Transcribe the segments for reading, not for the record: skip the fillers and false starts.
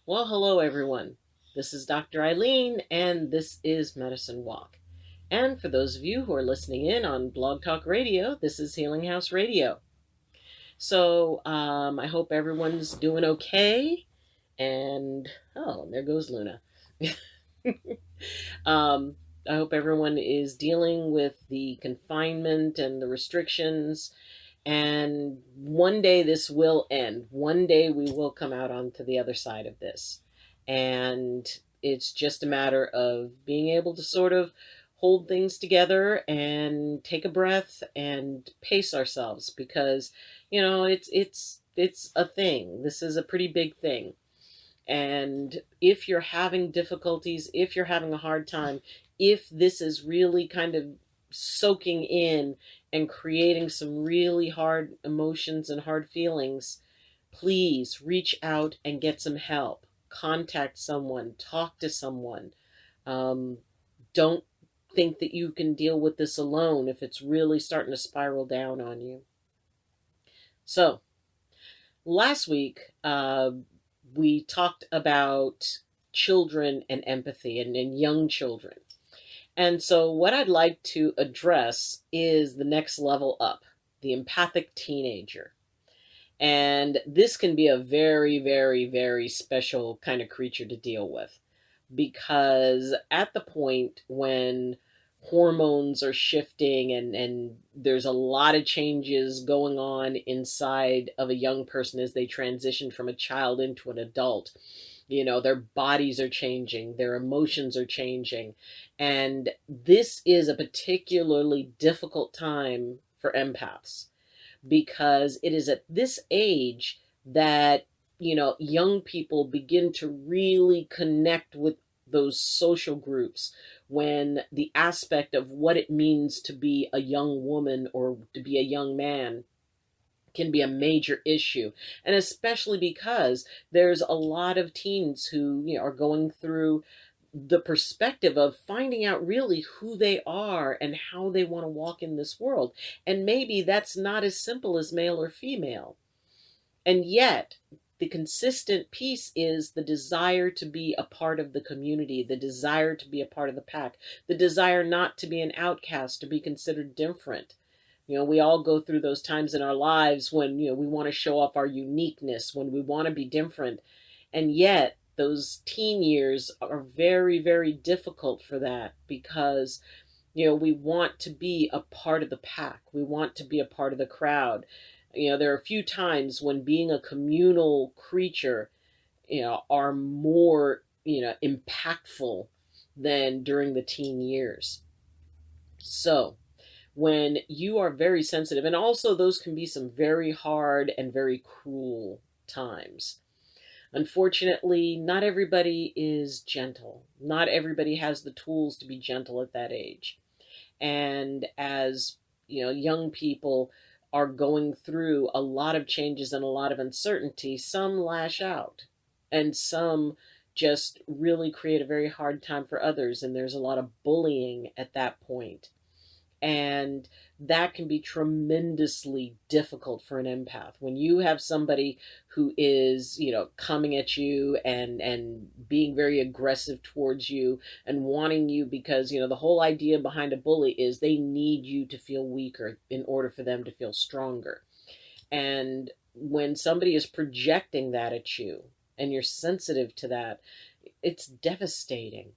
Well, hello everyone. This is Dr. Ayleen, and this is Medicine Walk. And for those of you who are listening in on Blog Talk Radio, this is Healing House Radio. So I hope everyone's doing okay. And oh, there goes Luna. um, I hope everyone is dealing with the confinement and the restrictions. And one day this will end. One day we will come out onto the other side of this. And it's just a matter of being able to sort of hold things together and take a breath and pace ourselves because, it's a thing. This is a pretty big thing. And if you're having difficulties, if you're having a hard time, if this is really kind of soaking in and creating some really hard emotions and hard feelings, please reach out and get some help. Contact someone, talk to someone. Um, don't think that you can deal with this alone if it's really starting to spiral down on you. So, last week, we talked about children and empathy and young children. And so, what I'd like to address is the next level up, the empathic teenager. And this can be a very, very, very special kind of creature to deal with because at the point when hormones are shifting and there's a lot of changes going on inside of a young person as they transition from a child into an adult. Their bodies are changing, their emotions are changing. And this is a particularly difficult time for empaths because it is at this age that, young people begin to really connect with those social groups when the aspect of what it means to be a young woman or to be a young man can be a major issue. And especially because there's a lot of teens who are going through the perspective of finding out really who they are and how they want to walk in this world. And maybe that's not as simple as male or female. And yet, the consistent piece is the desire to be a part of the community, the desire to be a part of the pack, the desire not to be an outcast, to be considered different. We all go through those times in our lives when, we want to show off our uniqueness, when we want to be different. And yet, those teen years are very, very difficult for that because, we want to be a part of the pack. We want to be a part of the crowd. There are a few times when being a communal creature, are more, impactful than during the teen years. So, when you are very sensitive, and also those can be some very hard and very cruel times. Unfortunately, not everybody is gentle. Not everybody has the tools to be gentle at that age. And as young people are going through a lot of changes and a lot of uncertainty, some lash out and some just really create a very hard time for others. And there's a lot of bullying at that point. And that can be tremendously difficult for an empath. When you have somebody who is, coming at you and being very aggressive towards you and wanting you because, the whole idea behind a bully is they need you to feel weaker in order for them to feel stronger. And when somebody is projecting that at you and you're sensitive to that, it's devastating.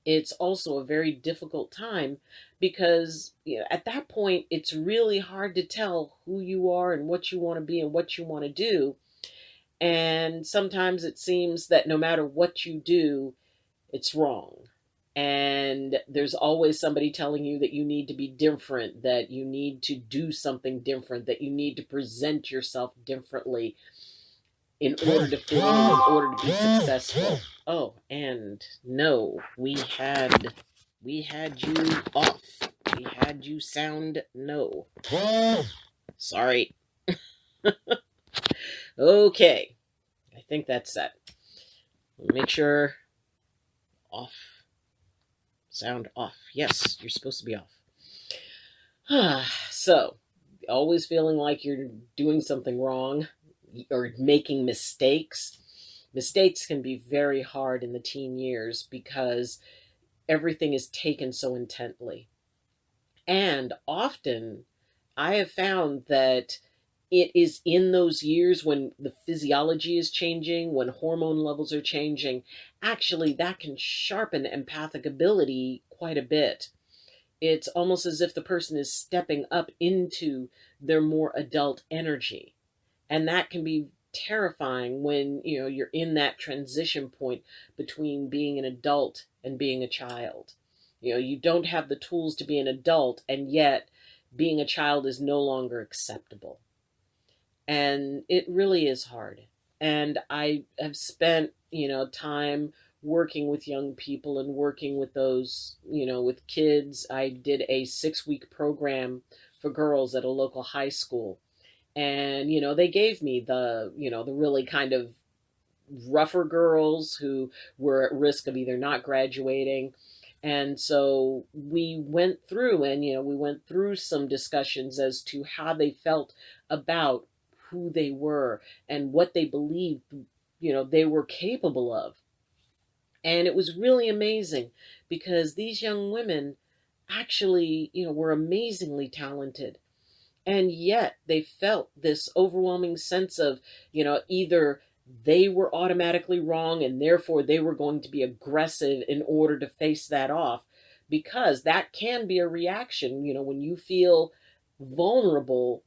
It's also a very difficult time because at that point it's really hard to tell who you are and what you want to be and what you want to do. And sometimes it seems that no matter what you do, it's wrong. And there's always somebody telling you that you need to be different, that you need to do something different, that you need to present yourself differently in order to fit in, in order to be successful. Oh, and no, we had you off. We had you sound no. Sorry. Okay. I think that's set. Make sure off. Sound off. Yes, you're supposed to be off. So, always feeling like you're doing something wrong or making mistakes. Mistakes can be very hard in the teen years because everything is taken so intently. And often I have found that it is in those years when the physiology is changing, when hormone levels are changing, actually that can sharpen empathic ability quite a bit. It's almost as if the person is stepping up into their more adult energy. And that can be terrifying when, you're in that transition point between being an adult and being a child. You don't have the tools to be an adult, and yet being a child is no longer acceptable. And it really is hard. And I have spent, time working with young people and working with those, with kids. I did a 6-week program for girls at a local high school. And, they gave me the really kind of rougher girls who were at risk of either not graduating. And so we went through some discussions as to how they felt about who they were and what they believed, they were capable of. And it was really amazing because these young women actually, were amazingly talented. And yet they felt this overwhelming sense of, either they were automatically wrong and therefore they were going to be aggressive in order to face that off, because that can be a reaction. When you feel vulnerable,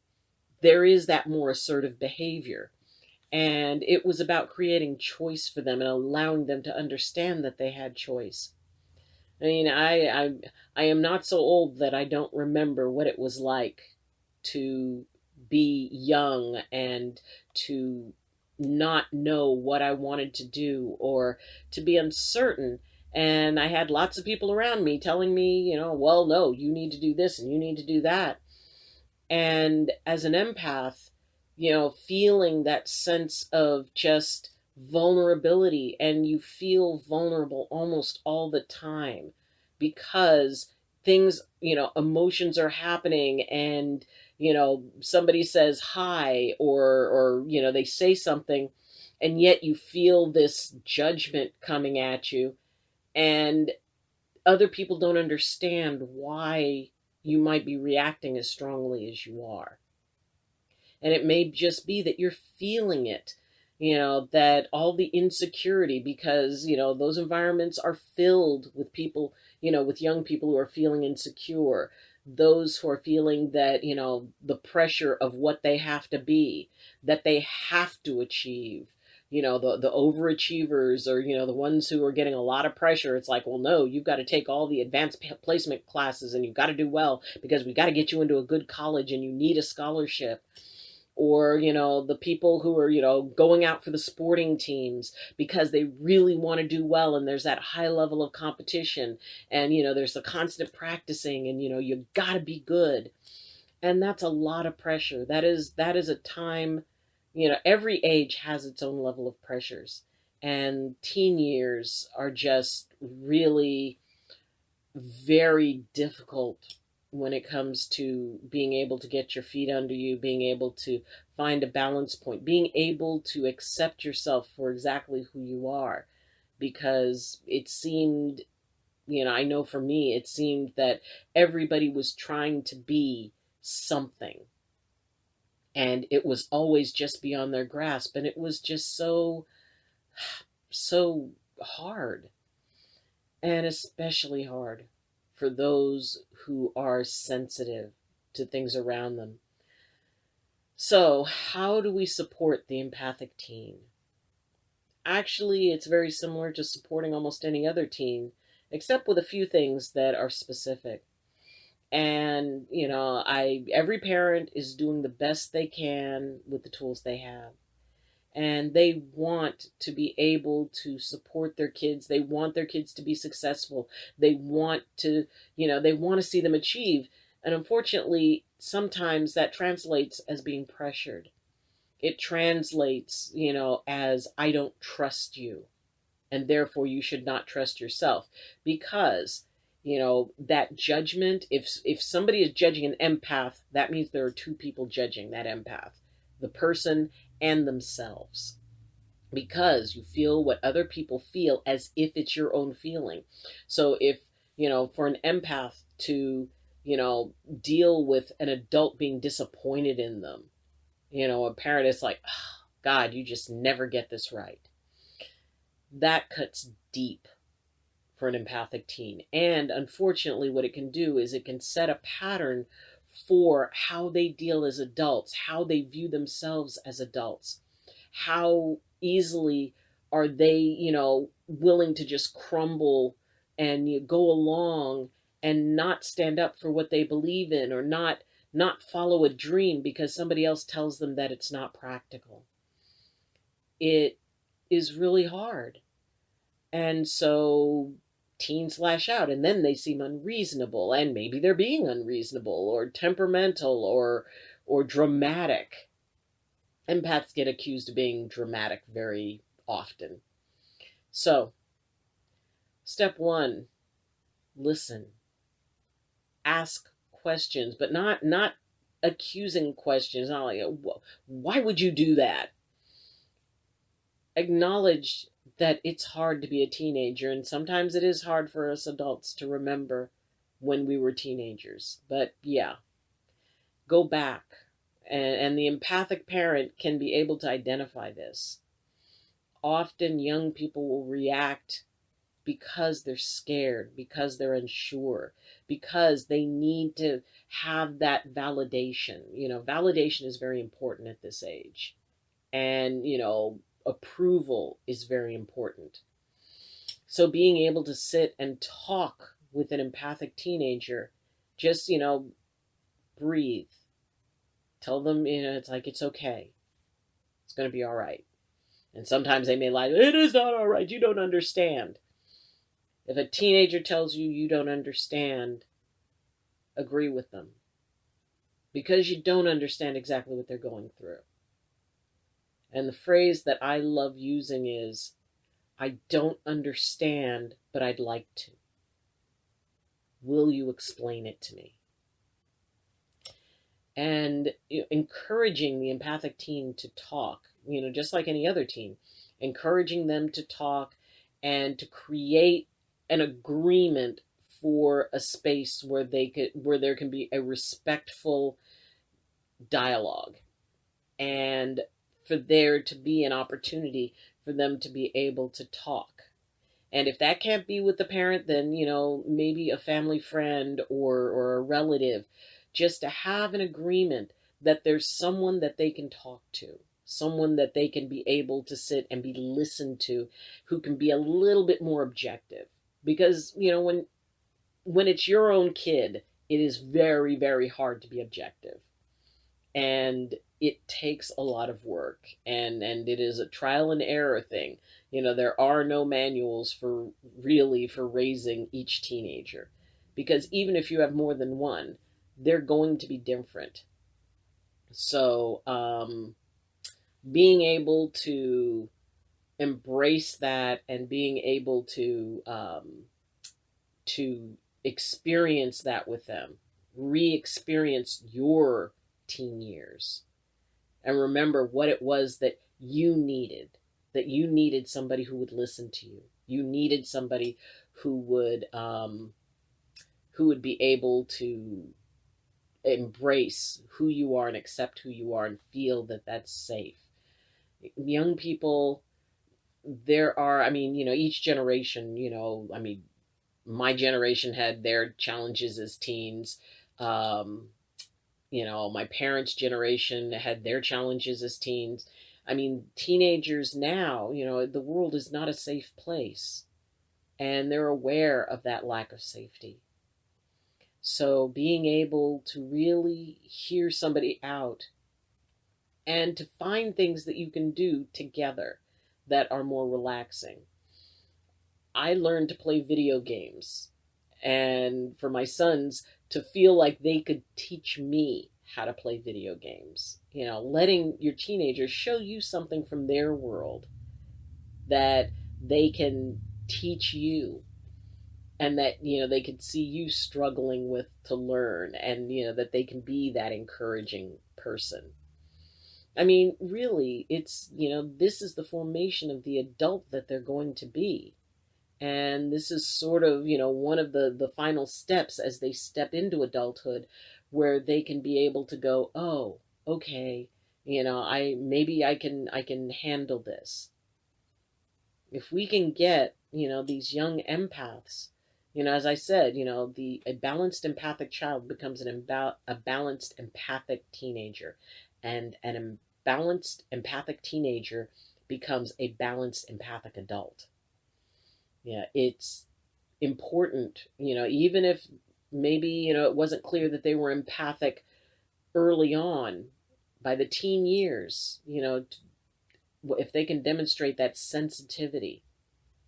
there is that more assertive behavior. And it was about creating choice for them and allowing them to understand that they had choice. I mean, I am not so old that I don't remember what it was like to be young and to not know what I wanted to do, or to be uncertain. And I had lots of people around me telling me, well, no, you need to do this and you need to do that. And as an empath, feeling that sense of just vulnerability, and you feel vulnerable almost all the time because things, emotions are happening, and, somebody says hi, or, they say something, and yet you feel this judgment coming at you, and other people don't understand why you might be reacting as strongly as you are. And it may just be that you're feeling it, that all the insecurity, because, those environments are filled with people, with young people who are feeling insecure, those who are feeling that, the pressure of what they have to be, that they have to achieve. The overachievers, or, the ones who are getting a lot of pressure. It's like, well, no, you've got to take all the advanced placement classes and you've got to do well because we got to get you into a good college and you need a scholarship. Or, the people who are, going out for the sporting teams because they really want to do well, and there's that high level of competition, and, there's the constant practicing, and, you got to be good. And that's a lot of pressure. That is a time, every age has its own level of pressures. And teen years are just really very difficult when it comes to being able to get your feet under you, being able to find a balance point, being able to accept yourself for exactly who you are. Because it seemed, I know for me, it seemed that everybody was trying to be something. And it was always just beyond their grasp. And it was just so hard. And especially hard for those who are sensitive to things around them. So, how do we support the empathic teen? Actually, it's very similar to supporting almost any other teen, except with a few things that are specific. And, every parent is doing the best they can with the tools they have. And they want to be able to support their kids. They want their kids to be successful. They want to, they want to see them achieve. And unfortunately, sometimes that translates as being pressured. It translates, as I don't trust you, and therefore you should not trust yourself. Because, that judgment, if somebody is judging an empath, that means there are two people judging that empath, the person and themselves. because you feel what other people feel as if it's your own feeling. So if, for an empath to, deal with an adult being disappointed in them, a parent is like, oh, God, you just never get this right. That cuts deep for an empathic teen. And unfortunately, what it can do is it can set a pattern for how they deal as adults, how they view themselves as adults, how easily are they, willing to just crumble and go along and not stand up for what they believe in, or not follow a dream because somebody else tells them that it's not practical. It is really hard. And so teens lash out, and then they seem unreasonable, and maybe they're being unreasonable or temperamental or dramatic. Empaths get accused of being dramatic very often. So, step one, listen. Ask questions, but not accusing questions. Not like, why would you do that? Acknowledge that it's hard to be a teenager, and sometimes it is hard for us adults to remember when we were teenagers. But yeah, go back. And the empathic parent can be able to identify this. Often young people will react because they're scared, because they're unsure, because they need to have that validation. Validation is very important at this age. And, approval is very important. So being able to sit and talk with an empathic teenager, just, breathe. Tell them, it's like, it's okay. It's going to be all right. And sometimes they may lie, it is not all right. You don't understand. If a teenager tells you you don't understand, agree with them. Because you don't understand exactly what they're going through. And the phrase that I love using is, I don't understand, but I'd like to. Will you explain it to me? And encouraging the empathic teen to talk, just like any other teen, encouraging them to talk and to create an agreement for a space where there can be a respectful dialogue, and for there to be an opportunity for them to be able to talk. And if that can't be with the parent, then, maybe a family friend or a relative, just to have an agreement that there's someone that they can talk to, someone that they can be able to sit and be listened to, who can be a little bit more objective. Because, when it's your own kid, it is very, very hard to be objective. And it takes a lot of work, and it is a trial and error thing. There are no manuals for raising each teenager, because even if you have more than one, they're going to be different. So being able to embrace that, and being able to experience that with them, re-experience your teen years, and remember what it was that you needed somebody who would listen to you. You needed somebody who would be able to embrace who you are and accept who you are and feel that that's safe. Young people, each generation, my generation had their challenges as teens. My parents' generation had their challenges as teens. Teenagers now, the world is not a safe place, and they're aware of that lack of safety. So being able to really hear somebody out, and to find things that you can do together that are more relaxing. I learned to play video games, and for my sons to feel like they could teach me how to play video games. Letting your teenagers show you something from their world that they can teach you, and that, they can see you struggling with to learn, and, that they can be that encouraging person. I mean, really, it's, this is the formation of the adult that they're going to be. And this is sort of, one of the final steps as they step into adulthood, where they can be able to go, oh, okay, I can handle this. If we can get, these young empaths, as I said, a balanced empathic child becomes a balanced empathic teenager, and an balanced empathic teenager becomes a balanced empathic adult. Yeah, it's important, even if maybe, it wasn't clear that they were empathic early on. By the teen years, if they can demonstrate that sensitivity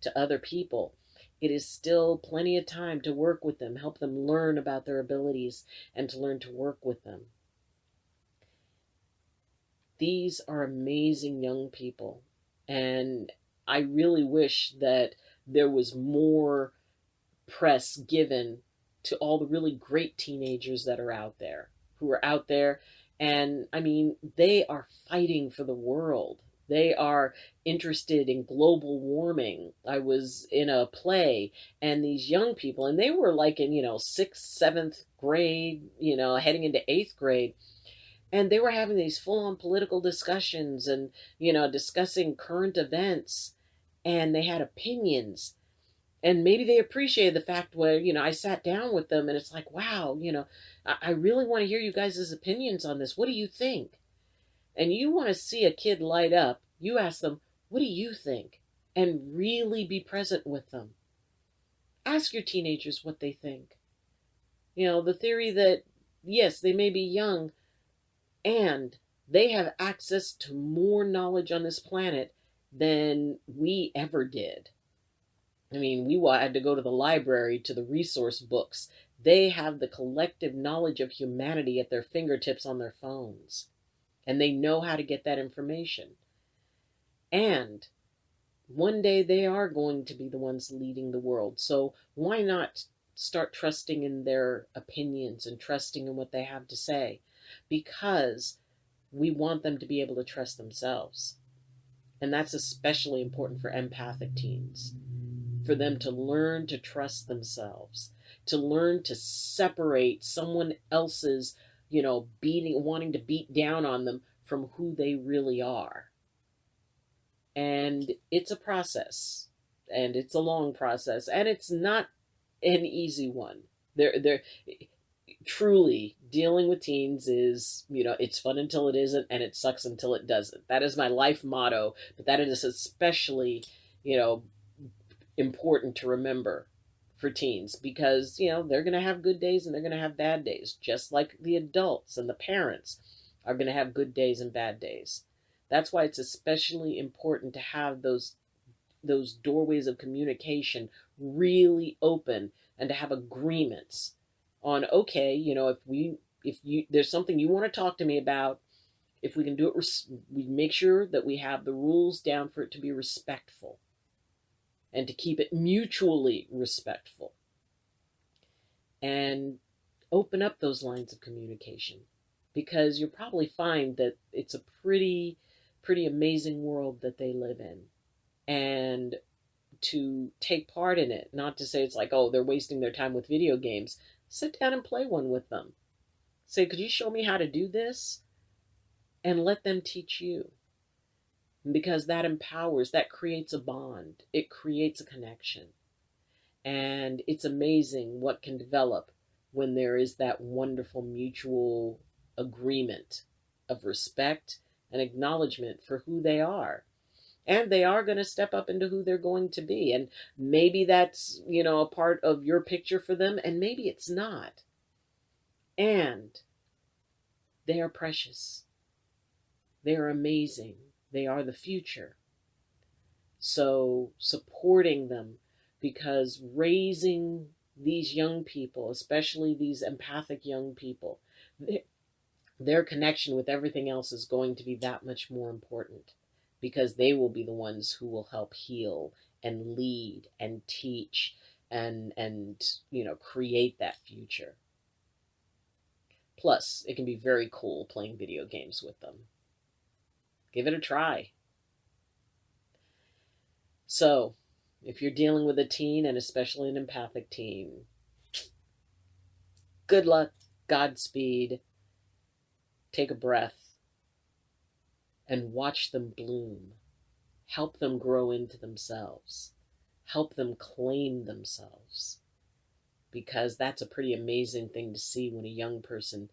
to other people, it is still plenty of time to work with them, help them learn about their abilities, and to learn to work with them. These are amazing young people, and I really wish that there was more press given to all the really great teenagers that are out there, who are out there. And I mean, they are fighting for the world. They are interested in global warming. I was in a play, and these young people, and they were like in, sixth, seventh grade, heading into eighth grade. And they were having these full on political discussions and, discussing current events. And they had opinions, and maybe they appreciated the fact where, I sat down with them and it's like, wow, I really want to hear you guys' opinions on this. What do you think? And you want to see a kid light up, you ask them, what do you think? And really be present with them. Ask your teenagers what they think. The theory that, yes, they may be young and they have access to more knowledge on this planet than we ever did. I mean, we had to go to the library, to the resource books. They have the collective knowledge of humanity at their fingertips on their phones. And they know how to get that information. And one day they are going to be the ones leading the world. So why not start trusting in their opinions and trusting in what they have to say? Because we want them to be able to trust themselves. And that's especially important for empathic teens. For them to learn to trust themselves, to learn to separate someone else's, wanting to beat down on them from who they really are. And it's a process, and it's a long process, and it's not an easy one. They're truly, dealing with teens is, it's fun until it isn't, and it sucks until it doesn't. That is my life motto, but that is especially, important to remember for teens, because they're going to have good days and they're going to have bad days, just like the adults and the parents are going to have good days and bad days. That's why it's especially important to have those doorways of communication really open, and to have agreements on, okay, if there's something you want to talk to me about, if we can do it, we make sure that we have the rules down for it to be respectful, and to keep it mutually respectful, and open up those lines of communication, because you'll probably find that it's a pretty amazing world that they live in. And to take part in it, not to say it's like, oh, they're wasting their time with video games. Sit down and play one with them. Say, could you show me how to do this? And let them teach you. Because that empowers, that creates a bond. It creates a connection. And it's amazing what can develop when there is that wonderful mutual agreement of respect and acknowledgement for who they are. And they are going to step up into who they're going to be. And maybe that's, a part of your picture for them, and maybe it's not. And they are precious. They are amazing. They are the future. So supporting them, because raising these young people, especially these empathic young people, their connection with everything else is going to be that much more important, because they will be the ones who will help heal and lead and teach and create that future. Plus, it can be very cool playing video games with them. Give it a try. So, if you're dealing with a teen, and especially an empathic teen, good luck, Godspeed, take a breath, and watch them bloom. Help them grow into themselves. Help them claim themselves. Because that's a pretty amazing thing to see when a young person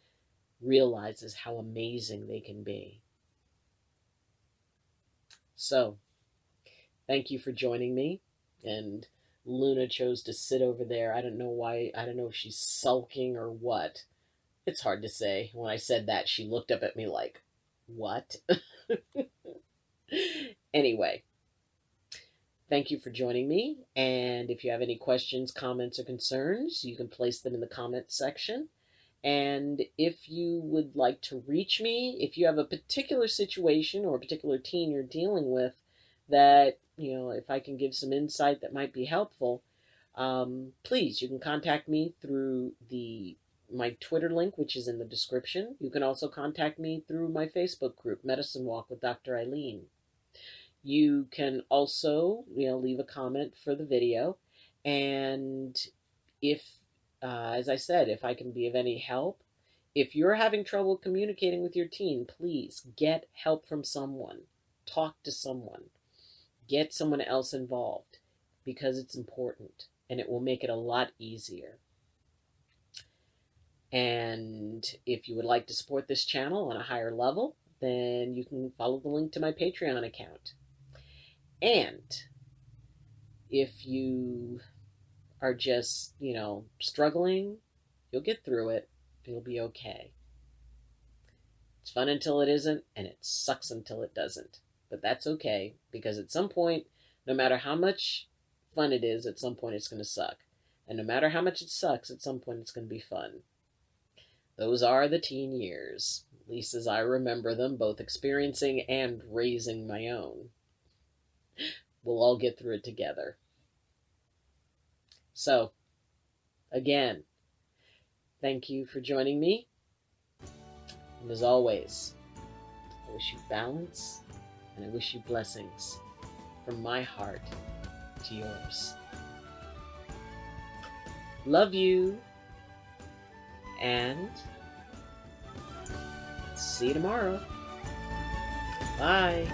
realizes how amazing they can be. So, thank you for joining me. And Luna chose to sit over there. I don't know why. I don't know if she's sulking or what. It's hard to say. When I said that, she looked up at me like, what? Anyway, thank you for joining me. And if you have any questions, comments, or concerns, you can place them in the comments section. And if you would like to reach me, if you have a particular situation or a particular teen you're dealing with that, if I can give some insight that might be helpful, please, you can contact me through my Twitter link, which is in the description. You can also contact me through my Facebook group, Medicine Walk with Dr. Ayleen. You can also, leave a comment for the video. And if, as I said, if I can be of any help, if you're having trouble communicating with your teen, please get help from someone. Talk to someone. Get someone else involved, because it's important and it will make it a lot easier. And if you would like to support this channel on a higher level, then you can follow the link to my Patreon account. And if you are just, struggling, you'll get through it. You'll be okay. It's fun until it isn't, and it sucks until it doesn't. But that's okay, because at some point, no matter how much fun it is, at some point it's going to suck. And no matter how much it sucks, at some point it's going to be fun. Those are the teen years, at least as I remember them, both experiencing and raising my own. We'll all get through it together. So, again, thank you for joining me. And as always, I wish you balance and I wish you blessings from my heart to yours. Love you. And see you tomorrow. Bye.